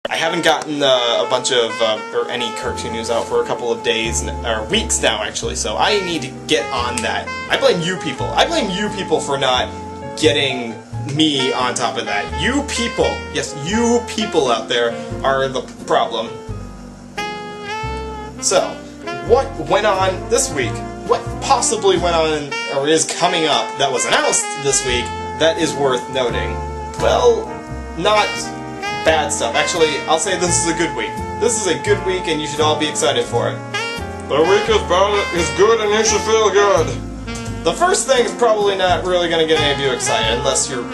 I haven't gotten a bunch of, or any cartoon news out for a couple of days, or weeks now actually, so I need to get on that. I blame you people. I blame you people for not getting me on top of that. You people, yes, you people out there are the problem. So, what went on this week? What possibly went on, or is coming up, that was announced this week, that is worth noting? Well, not bad stuff. Actually, I'll say this is a good week. This is a good week and you should all be excited for it. The week is good and you should feel good. The first thing is probably not really going to get any of you excited unless you're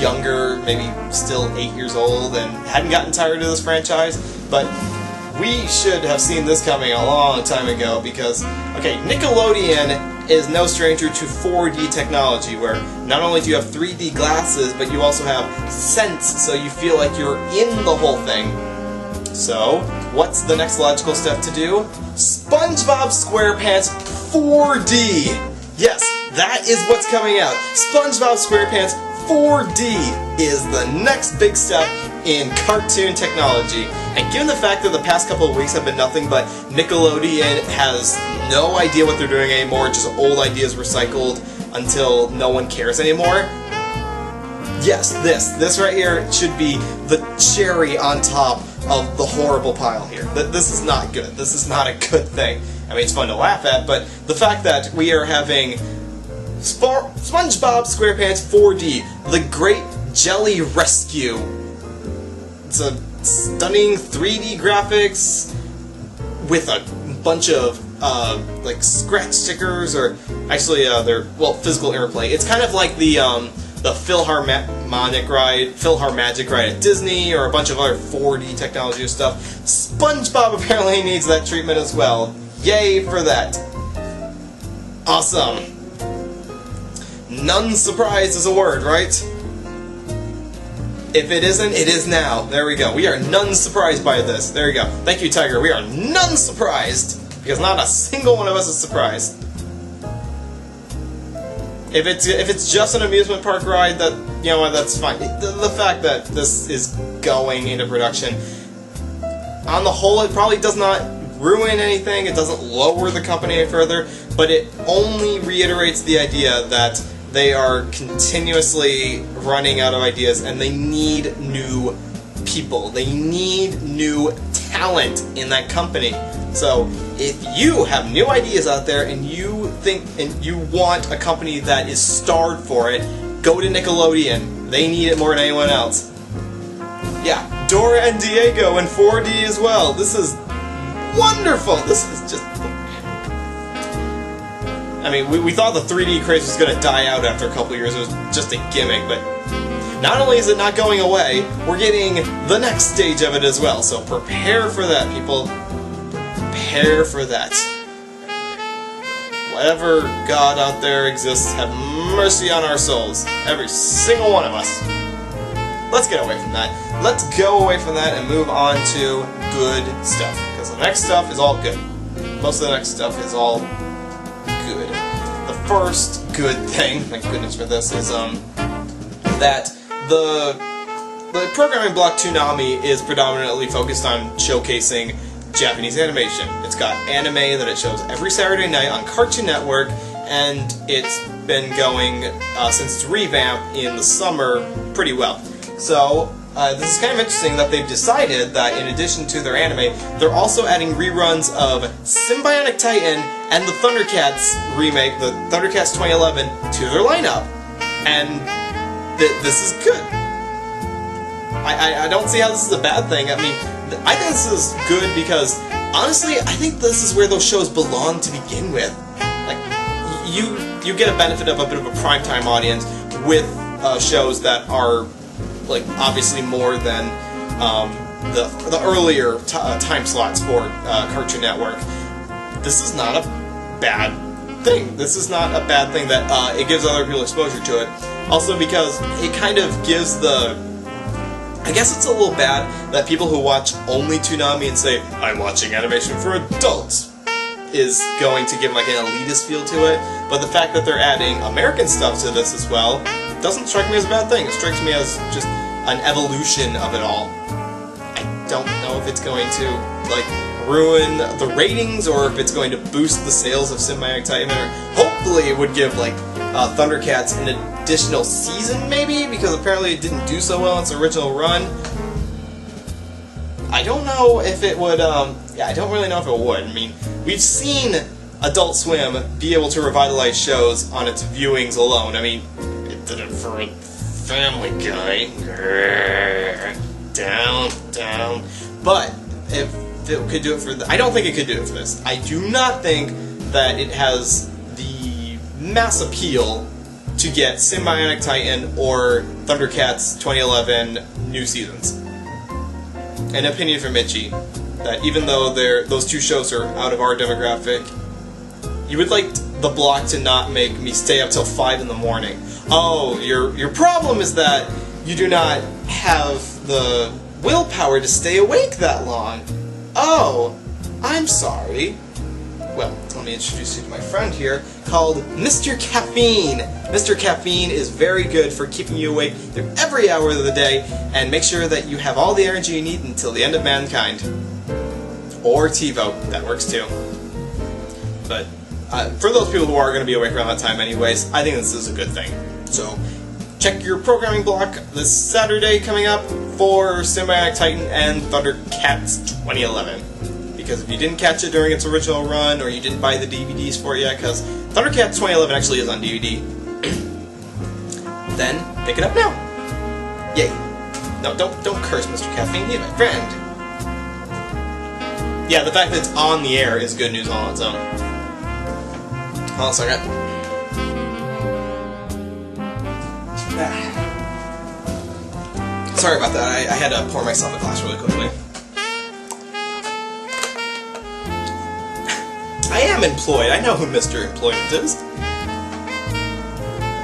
younger, maybe still 8 years old and hadn't gotten tired of this franchise, but we should have seen this coming a long time ago because, okay, Nickelodeon is no stranger to 4D technology, where not only do you have 3D glasses, but you also have sense, so you feel like you're in the whole thing. So, what's the next logical step to do? SpongeBob SquarePants 4D! Yes, that is what's coming out. SpongeBob SquarePants 4D is the next big step in cartoon technology. And given the fact that the past couple of weeks have been nothing but Nickelodeon has no idea what they're doing anymore, just old ideas recycled until no one cares anymore, yes, this right here should be the cherry on top of the horrible pile here. This is not good. This is not a good thing. I mean, it's fun to laugh at, but the fact that we are having SpongeBob SquarePants 4D, the Great Jelly Rescue. It's a stunning 3D graphics with a bunch of like scratch stickers, or actually they're, well, physical airplay. It's kind of like the Philharmagic ride at Disney, or a bunch of other 4D technology stuff. SpongeBob apparently needs that treatment as well. Yay for that. Awesome. None surprised is a word, right? If it isn't, it is now. There we go. We are none surprised by this. There you go. Thank you, Tiger. We are none surprised, because not a single one of us is surprised. If it's just an amusement park ride, that, you know what, that's fine. The fact that this is going into production, on the whole, it probably does not ruin anything. It doesn't lower the company any further, but it only reiterates the idea that they are continuously running out of ideas, and they need new people. They need new talent in that company. So, if you have new ideas out there, and you think, and you want a company that is starved for it, go to Nickelodeon. They need it more than anyone else. Yeah, Dora and Diego in 4D as well. This is wonderful. This is just... I mean, we thought the 3D craze was going to die out after a couple years. It was just a gimmick, but not only is it not going away, we're getting the next stage of it as well. So prepare for that, people. Prepare for that. Whatever God out there exists, have mercy on our souls. Every single one of us. Let's get away from that. Let's go away from that and move on to good stuff. Because the next stuff is all good. Most of the next stuff is all good. The first good thing, thank goodness for this, is that the programming block Toonami is predominantly focused on showcasing Japanese animation. It's got anime that it shows every Saturday night on Cartoon Network, and it's been going since its revamp in the summer pretty well. So this is kind of interesting that they've decided that in addition to their anime, they're also adding reruns of Sym-Bionic Titan and the Thundercats remake, the Thundercats 2011, to their lineup. And this is good. I don't see how this is a bad thing. I mean, I think this is good because, honestly, I think this is where those shows belong to begin with. Like, you get a benefit of a bit of a primetime audience with shows that are, like, obviously more than the earlier time slots for Cartoon Network. This is not a bad thing. This is not a bad thing that it gives other people exposure to it. Also because it kind of gives the... I guess it's a little bad that people who watch only Toonami and say, I'm watching animation for adults, is going to give like an elitist feel to it, but the fact that they're adding American stuff to this as well doesn't strike me as a bad thing. It strikes me as just an evolution of it all. I if it's going to, like, ruin the ratings or if it's going to boost the sales of Sym-Bionic Titan, or hopefully it would give, like, Thundercats an additional season, maybe, because apparently it didn't do so well in its original run. I don't know if it would, yeah, I don't really know if it would. I mean, we've seen Adult Swim be able to revitalize shows on its viewings alone. I mean, it did it for Family Guy. Down. But if it could do it for I don't think it could do it for this. I do not think that it has the mass appeal to get Sym-Bionic Titan or Thundercats 2011 new seasons. An opinion from Mitchie, that even though those two shows are out of our demographic, you would like the block to not make me stay up till 5 in the morning. Oh, your problem is that you do not have the willpower to stay awake that long. Oh, I'm sorry. Well, let me introduce you to my friend here, called Mr. Caffeine. Mr. Caffeine is very good for keeping you awake through every hour of the day, and make sure that you have all the energy you need until the end of mankind. Or TiVo, that works too. But for those people who are going to be awake around that time anyways, I think this is a good thing. So, check your programming block this Saturday coming up for Sym-Bionic Titan and Thundercats 2011. Because if you didn't catch it during its original run, or you didn't buy the DVDs for it yet, because Thundercats 2011 actually is on DVD, then pick it up now. Yay. No, don't curse Mr. Caffeine, he's my friend. Yeah, the fact that it's on the air is good news all on its own. Hold on a second. Sorry about that, I had to pour myself a glass really quickly. I am employed. I know who Mr. Employment is.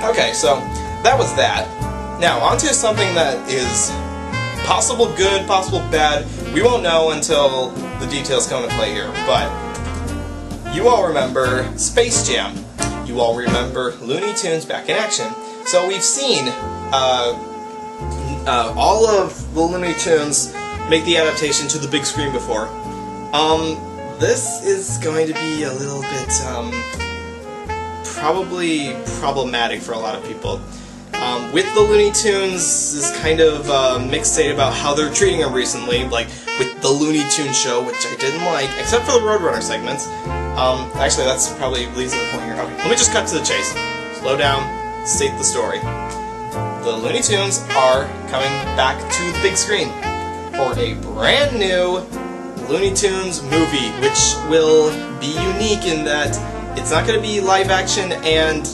Okay, so that was that. Now, on to something that is possible good, possible bad. We won't know until the details come into play here, but you all remember Space Jam. You all remember Looney Tunes back in action. So we've seen all of the Looney Tunes make the adaptation to the big screen before. This is going to be a little bit, probably problematic for a lot of people. With the Looney Tunes, this kind of mixed state about how they're treating them recently, like with the Looney Tunes show, which I didn't like, except for the Roadrunner segments. Actually, that's probably leads to the point here. Okay, let me just cut to the chase. Slow down, state the story. The Looney Tunes are coming back to the big screen for a brand new Looney Tunes movie, which will be unique in that it's not going to be live action and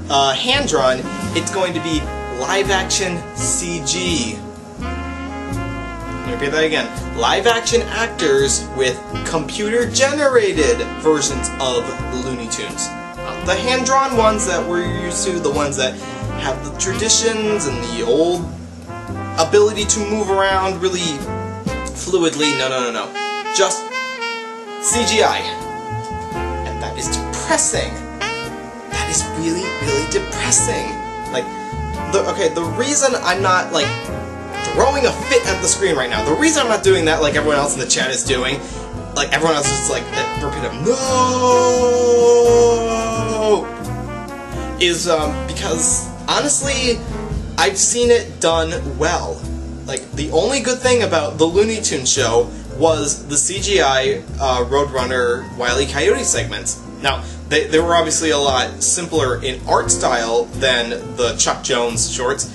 hand-drawn, it's going to be live action CG. Let me repeat that again. Live action actors with computer-generated versions of the Looney Tunes. Not the hand-drawn ones that we're used to, the ones that have the traditions and the old ability to move around really fluidly. No. Just CGI. And that is depressing. That is really, really depressing. Like, the reason I'm not, like, throwing a fit at the screen right now, the reason I'm not doing that like everyone else in the chat is doing, like, everyone else is like, repeat no, is, because, honestly, I've seen it done well. Like, the only good thing about the Looney Tunes show was the CGI Roadrunner Wile E. Coyote segments. Now, they were obviously a lot simpler in art style than the Chuck Jones shorts,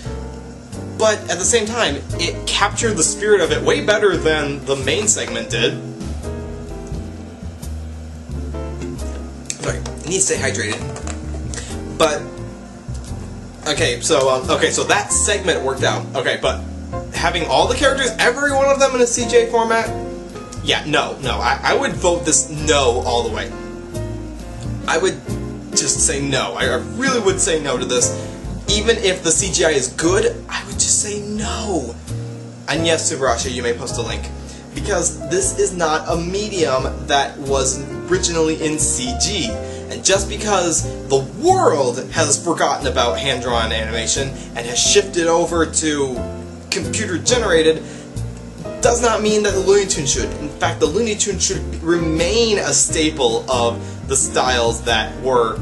but at the same time, it captured the spirit of it way better than the main segment did. Sorry, I need to stay hydrated. But, okay, so that segment worked out. Okay, but having all the characters, every one of them in a CGI format, yeah, no, I would vote this no all the way. I would just say no. I really would say no to this. Even if the CGI is good, I would just say no. And yes, Subarashi, you may post a link. Because this is not a medium that was originally in CG. And just because the world has forgotten about hand-drawn animation and has shifted over to computer-generated, does not mean that the Looney Tunes should. In fact, the Looney Tunes should remain a staple of the styles that were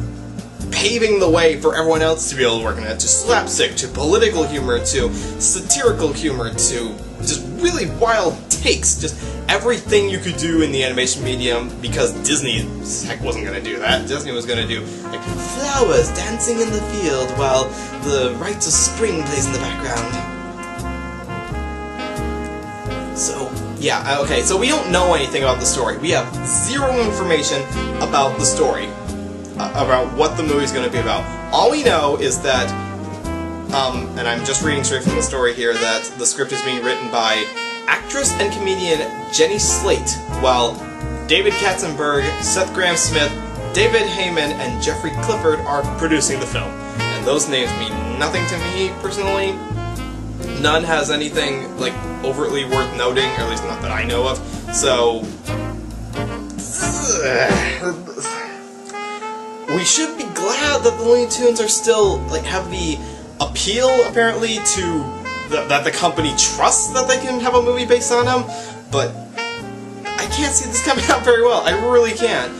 paving the way for everyone else to be able to work in it, to slapstick, to political humor, to satirical humor, to just really wild takes, just everything you could do in the animation medium, because Disney, heck, wasn't going to do that. Disney was going to do, like, flowers dancing in the field while the Rites of Spring plays in the background. So, yeah, okay, so we don't know anything about the story. We have zero information about the story, about what the movie's going to be about. All we know is that, and I'm just reading straight from the story here, that the script is being written by actress and comedian Jenny Slate, while David Katzenberg, Seth Grahame-Smith, David Heyman, and Jeffrey Clifford are producing the film. And those names mean nothing to me, personally. None has anything, like, overtly worth noting, or at least not that I know of, so... we should be glad that the Looney Tunes are still, like, have the appeal, apparently, to that the company trusts that they can have a movie based on them, but I can't see this coming out very well. I really can't.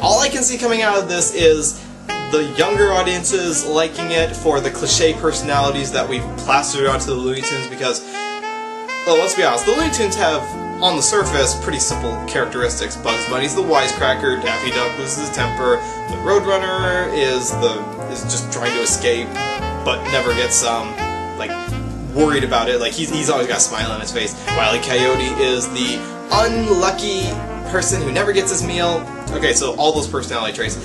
All I can see coming out of this is the younger audiences liking it for the cliche personalities that we've plastered onto the Looney Tunes, because, well, let's be honest, the Looney Tunes have, on the surface, pretty simple characteristics. Bugs Bunny's the wisecracker, Daffy Duck loses his temper, the Roadrunner is just trying to escape, but never gets, like, worried about it. Like, he's always got a smile on his face. Wile E. Coyote is the unlucky person who never gets his meal. Okay, so all those personality traits.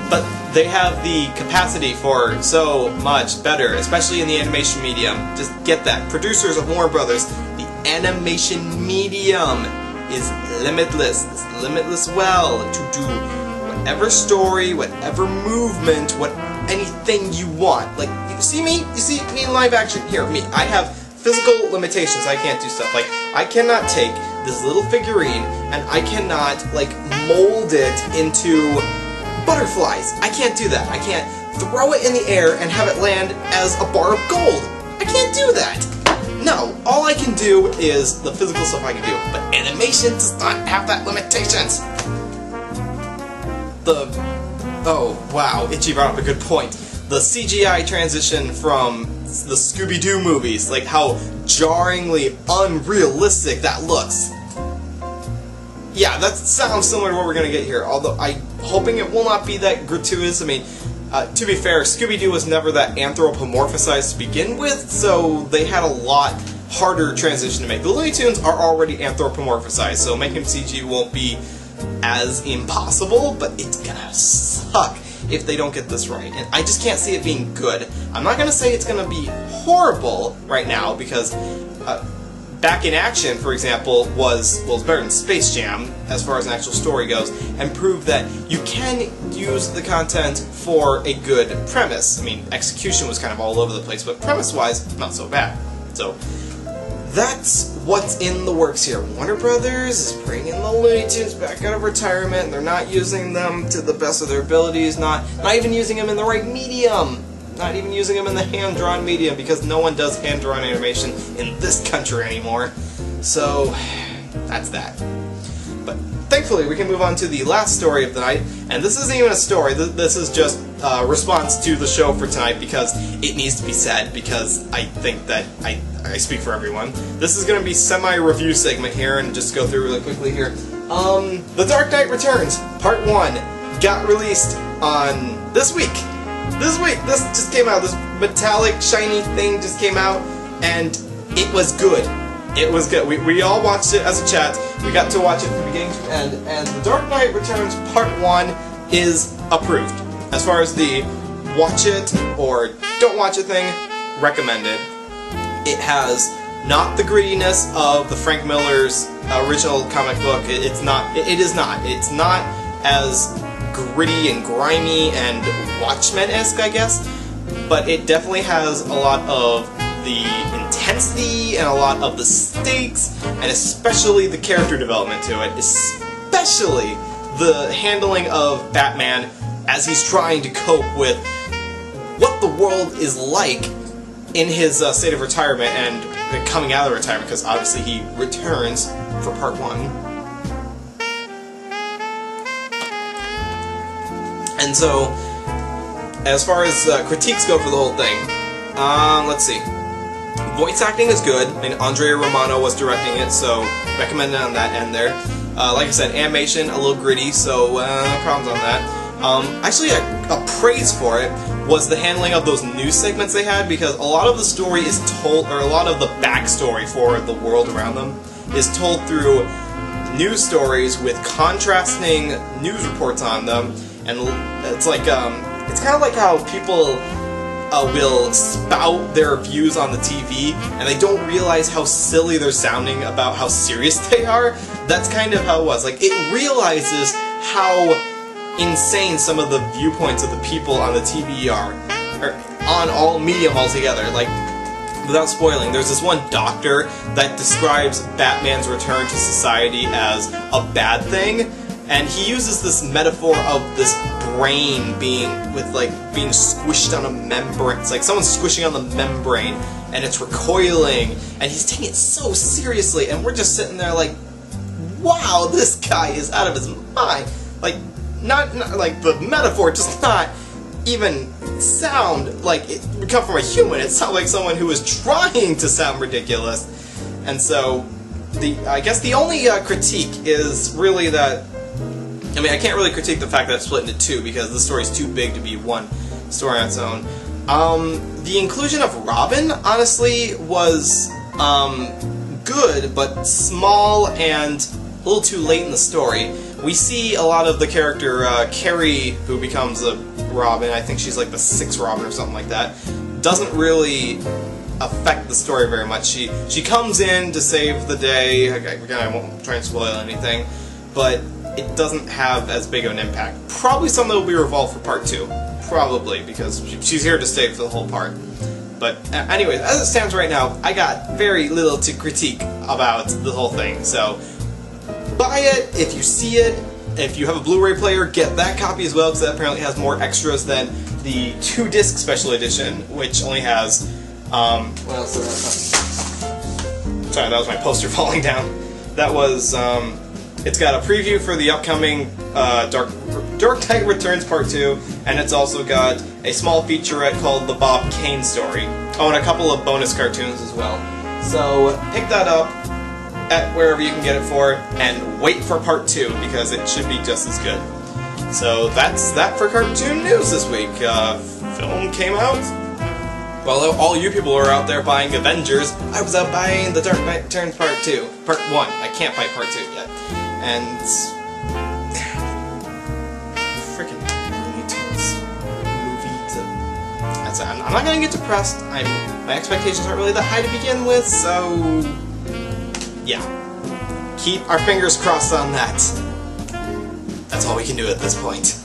But they have the capacity for so much better, especially in the animation medium. Just get that. Producers of Warner Brothers, the animation medium is limitless. It's limitless well to do whatever story, whatever movement, anything you want. Like, you see me in live action? Here, me. I have physical limitations. I can't do stuff. Like, I cannot take this little figurine and I cannot, like, mold it into butterflies. I can't do that. I can't throw it in the air and have it land as a bar of gold. I can't do that. No, all I can do is the physical stuff I can do, but animation does not have that limitations. Oh, wow, Itchy brought up a good point. The CGI transition from the Scooby-Doo movies, like how jarringly unrealistic that looks. Yeah, that sounds similar to what we're going to get here, although I'm hoping it will not be that gratuitous. I mean, to be fair, Scooby-Doo was never that anthropomorphized to begin with, so they had a lot harder transition to make. The Looney Tunes are already anthropomorphized, so making CG won't be as impossible, but it's gonna suck if they don't get this right. And I just can't see it being good. I'm not gonna say it's gonna be horrible right now, because Back in Action, for example, was better than Space Jam as far as an actual story goes, and proved that you can use the content for a good premise. I mean, execution was kind of all over the place, but premise-wise, not so bad. So, that's what's in the works here. Warner Brothers is bringing the Looney Tunes back out of retirement, and they're not using them to the best of their abilities, not even using them in the right medium. Not even using them in the hand-drawn medium, because no one does hand-drawn animation in this country anymore. So, that's that. But thankfully, we can move on to the last story of the night, and this isn't even a story, this is just a response to the show for tonight, because it needs to be said, because I think that I speak for everyone. This is going to be semi-review segment here, and just go through really quickly here. The Dark Knight Returns, Part 1, got released on this week. This just came out. This metallic, shiny thing just came out, and it was good. It was good. We all watched it as a chat. We got to watch it from beginning to end, and The Dark Knight Returns Part 1 is approved. As far as the watch it or don't watch it thing, recommended. It has not the grittiness of the Frank Miller's original comic book. It's not as gritty and grimy and Watchmen-esque, I guess, but it definitely has a lot of the intensity and a lot of the stakes, and especially the character development to it, especially the handling of Batman as he's trying to cope with what the world is like in his state of retirement, and coming out of retirement, because obviously he returns for part 1. And so, as far as critiques go for the whole thing, let's see. Voice acting is good. I mean, Andrea Romano was directing it, so recommended on that end there. Like I said, animation, a little gritty, so no problems on that. Actually, a praise for it was the handling of those news segments they had, because a lot of the story is told, or a lot of the backstory for the world around them is told through news stories with contrasting news reports on them, and it's like, it's kind of like how people will spout their views on the TV, and they don't realize how silly they're sounding about how serious they are. That's kind of how it was. Like, it realizes how insane some of the viewpoints of the people on the TV are, or on all medium altogether. Like, without spoiling, there's this one doctor that describes Batman's return to society as a bad thing, and he uses this metaphor of this brain being being squished on a membrane. It's like someone's squishing on the membrane, and it's recoiling, and he's taking it so seriously, and we're just sitting there like, wow, this guy is out of his mind. Like, not like the metaphor does not even sound like it would come from a human. It sounds like someone who is trying to sound ridiculous. And so, I guess the only critique is really that, I mean, I can't really critique the fact that it's split into 2, because the story's too big to be one story on its own. The inclusion of Robin, honestly, was good, but small and a little too late in the story. We see a lot of the character Carrie, who becomes a Robin. I think she's like the 6th Robin or something like that. Doesn't really affect the story very much. She comes in to save the day. Again, I won't try and spoil anything, but it doesn't have as big of an impact. Probably something that will be revolved for part 2. Probably, because she's here to stay for the whole part. But anyways, as it stands right now, I got very little to critique about the whole thing. So buy it if you see it. If you have a Blu-ray player, get that copy as well, because that apparently has more extras than the 2-disc special edition, which only has what else did I have? Sorry, that was my poster falling down. That was it's got a preview for the upcoming Dark Knight Returns Part 2, and it's also got a small featurette called The Bob Kane Story. Oh, and a couple of bonus cartoons as well. So pick that up at wherever you can get it for, and wait for Part 2, because it should be just as good. So that's that for cartoon news this week. Film came out. While all you people are out there buying Avengers, I was out buying The Dark Knight Returns Part 2. Part 1. I can't buy Part 2 yet. And freaking Looney Tunes movie. I'm not gonna get depressed. My expectations aren't really that high to begin with, so yeah. Keep our fingers crossed on that. That's all we can do at this point.